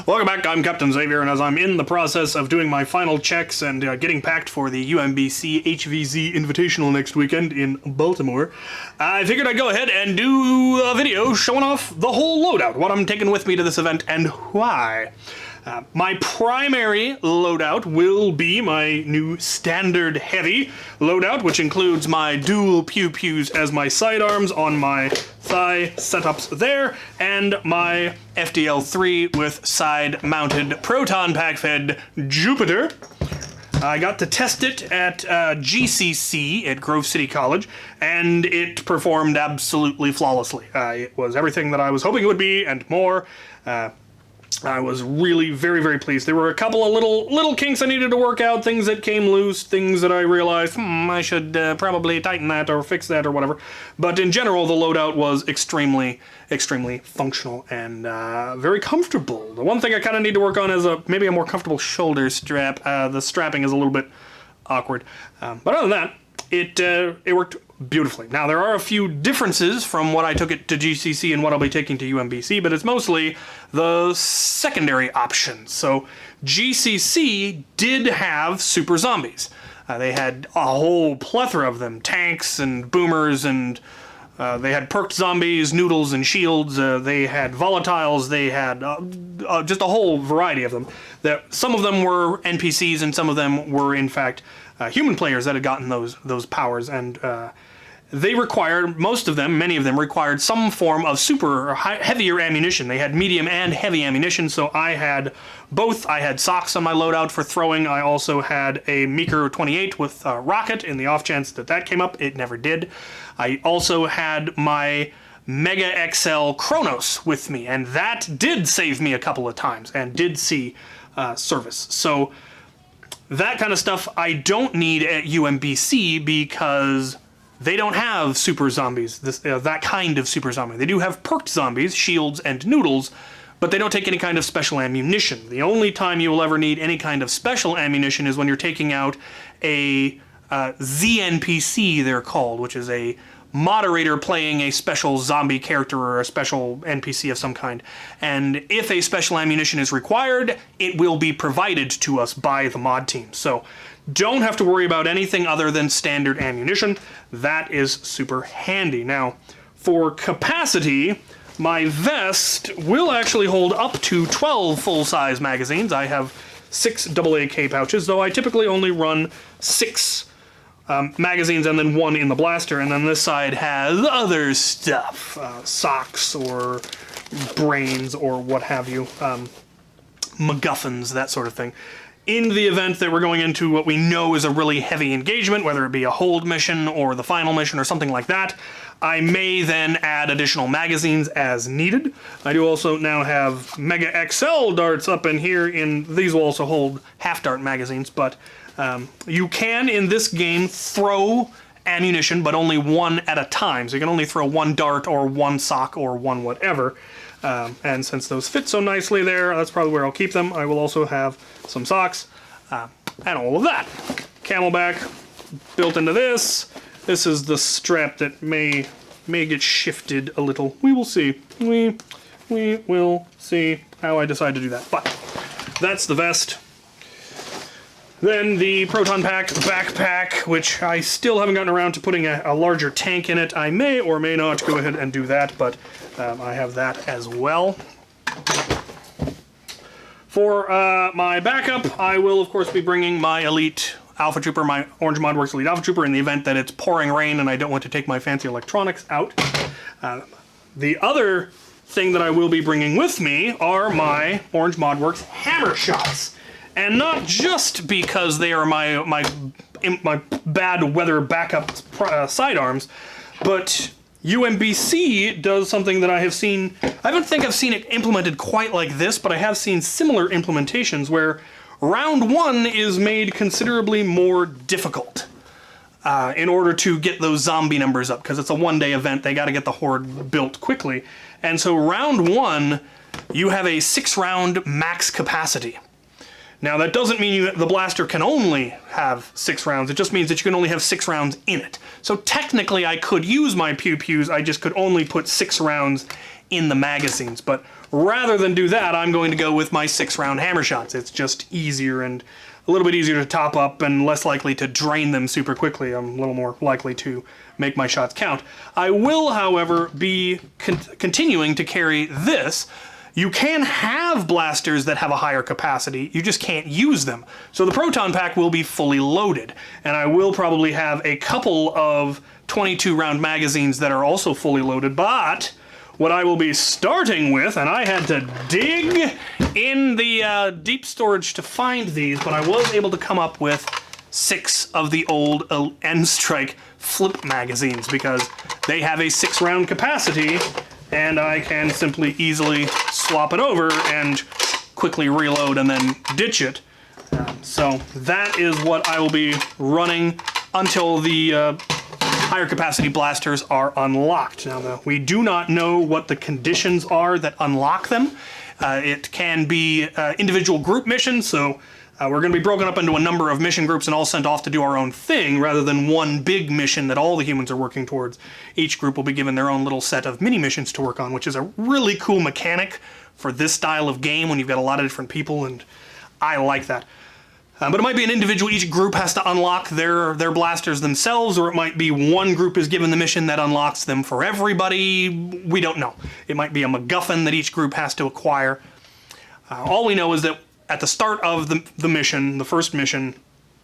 Welcome back, I'm Captain Xavier, and as I'm in the process of doing my final checks and getting packed for the UMBC HvZ Invitational next weekend in Baltimore, I figured I'd go ahead and do a video showing off the whole loadout, what I'm taking with me to this event, and why. My primary loadout will be my new standard heavy loadout, which includes my dual pew-pews as my sidearms on my thigh setups there, and my FDL3 with side-mounted proton pack-fed Jupiter. I got to test it at GCC at Grove City College, and it performed absolutely flawlessly. It was everything that I was hoping it would be, and more. I was really very, very pleased. There were a couple of little kinks I needed to work out, things that came loose, things that I realized, I should probably tighten that or fix that or whatever. But in general, the loadout was extremely, extremely functional and very comfortable. The one thing I kind of need to work on is maybe a more comfortable shoulder strap. The strapping is a little bit awkward. But other than that, it worked beautifully. Now, there are a few differences from what I took it to GCC and what I'll be taking to UMBC, but it's mostly the secondary options. So GCC did have super zombies. They had a whole plethora of them, tanks and boomers, and they had perked zombies, noodles and shields, they had volatiles, they had just a whole variety of them. Some of them were NPCs and some of them were, in fact, human players that had gotten those powers, and they required, many of them required some form of super heavier ammunition. They had medium and heavy ammunition, so I had both. I had socks on my loadout for throwing. I also had a Meeker 28 with a rocket in the off chance that came up. It never did. I also had my Mega XL Kronos with me, and that did save me a couple of times and did see service. So that kind of stuff I don't need at UMBC because they don't have super zombies, that kind of super zombie. They do have perked zombies, shields, and noodles, but they don't take any kind of special ammunition. The only time you will ever need any kind of special ammunition is when you're taking out a ZNPC, they're called, which is a moderator playing a special zombie character or a special NPC of some kind. And if a special ammunition is required, it will be provided to us by the mod team. So don't have to worry about anything other than standard ammunition. That is super handy. Now, for capacity, my vest will actually hold up to 12 full-size magazines. I have 6 AA pouches, though I typically only run 6 magazines and then 1 in the blaster, and then this side has other stuff, socks or brains or what have you, MacGuffins, that sort of thing. In the event that we're going into what we know is a really heavy engagement, whether it be a hold mission or the final mission or something like that, I may then add additional magazines as needed. I do also now have Mega XL darts up in here. These will also hold half-dart magazines, but you can, in this game, throw ammunition, but only one at a time. So you can only throw 1 dart or 1 sock or 1 whatever. And since those fit so nicely there, that's probably where I'll keep them. I will also have some socks and all of that. Camelback built into this. This is the strap that may get shifted a little. We will see. We will see how I decide to do that. But that's the vest. Then the Proton Pack backpack, which I still haven't gotten around to putting a larger tank in it. I may or may not go ahead and do that, but I have that as well. For my backup, I will of course be bringing my Elite Alpha Trooper, my Orange Modworks Elite Alpha Trooper, in the event that it's pouring rain and I don't want to take my fancy electronics out. The other thing that I will be bringing with me are my Orange Modworks Hammer Shots. And not just because they are my bad weather backup sidearms, but UMBC does something that I have seen. I don't think I've seen it implemented quite like this, but I have seen similar implementations where round 1 is made considerably more difficult in order to get those zombie numbers up, because it's a 1-day event. They got to get the horde built quickly. And so round 1, you have a 6-round max capacity. Now, that doesn't mean the blaster can only have 6 rounds. It just means that you can only have 6 rounds in it. So technically, I could use my pew-pews. I just could only put 6 rounds in the magazines. But rather than do that, I'm going to go with my 6-round hammer shots. It's just easier and a little bit easier to top up and less likely to drain them super quickly. I'm a little more likely to make my shots count. I will, however, be continuing to carry this. You can have blasters that have a higher capacity, you just can't use them. So the proton pack will be fully loaded, and I will probably have a couple of 22-round magazines that are also fully loaded, but what I will be starting with, and I had to dig in the deep storage to find these, but I was able to come up with 6 of the old N-Strike flip magazines because they have a 6-round capacity, and I can simply easily swap it over and quickly reload and then ditch it. So that is what I will be running until the higher capacity blasters are unlocked. Now, we do not know what the conditions are that unlock them. It can be individual group missions, so we're going to be broken up into a number of mission groups and all sent off to do our own thing, rather than one big mission that all the humans are working towards. Each group will be given their own little set of mini-missions to work on, which is a really cool mechanic for this style of game when you've got a lot of different people, and I like that. But it might be an individual, each group has to unlock their blasters themselves, or it might be one group is given the mission that unlocks them for everybody. We don't know. It might be a MacGuffin that each group has to acquire. All we know is that at the start of the mission, the first mission,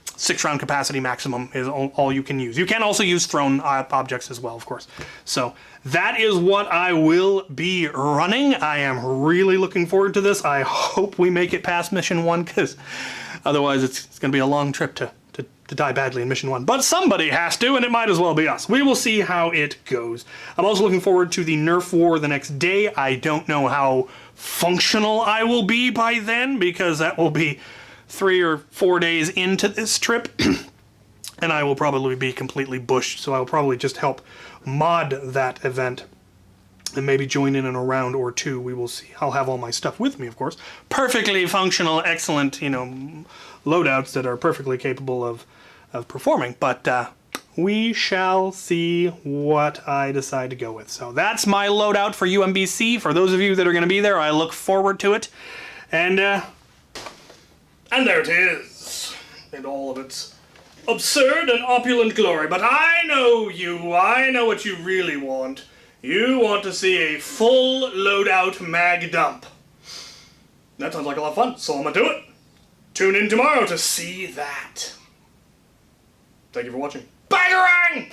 6-round capacity maximum is all you can use. You can also use thrown objects as well, of course. So that is what I will be running. I am really looking forward to this. I hope we make it past mission 1, because otherwise it's going to be a long trip to die badly in mission 1. But somebody has to, and it might as well be us. We will see how it goes. I'm also looking forward to the Nerf war the next day. I don't know how functional I will be by then, because that will be 3 or 4 days into this trip, and I will probably be completely bushed, so I'll probably just help mod that event and maybe join in a round or 2. We will see. I'll have all my stuff with me, of course. Perfectly functional, excellent, loadouts that are perfectly capable of performing, but we shall see what I decide to go with. So that's my loadout for UMBC. For those of you that are going to be there, I look forward to it. And there it is, in all of its absurd and opulent glory. But I know you. I know what you really want. You want to see a full loadout mag dump. That sounds like a lot of fun, so I'm going to do it. Tune in tomorrow to see that. Thank you for watching. Bangarang!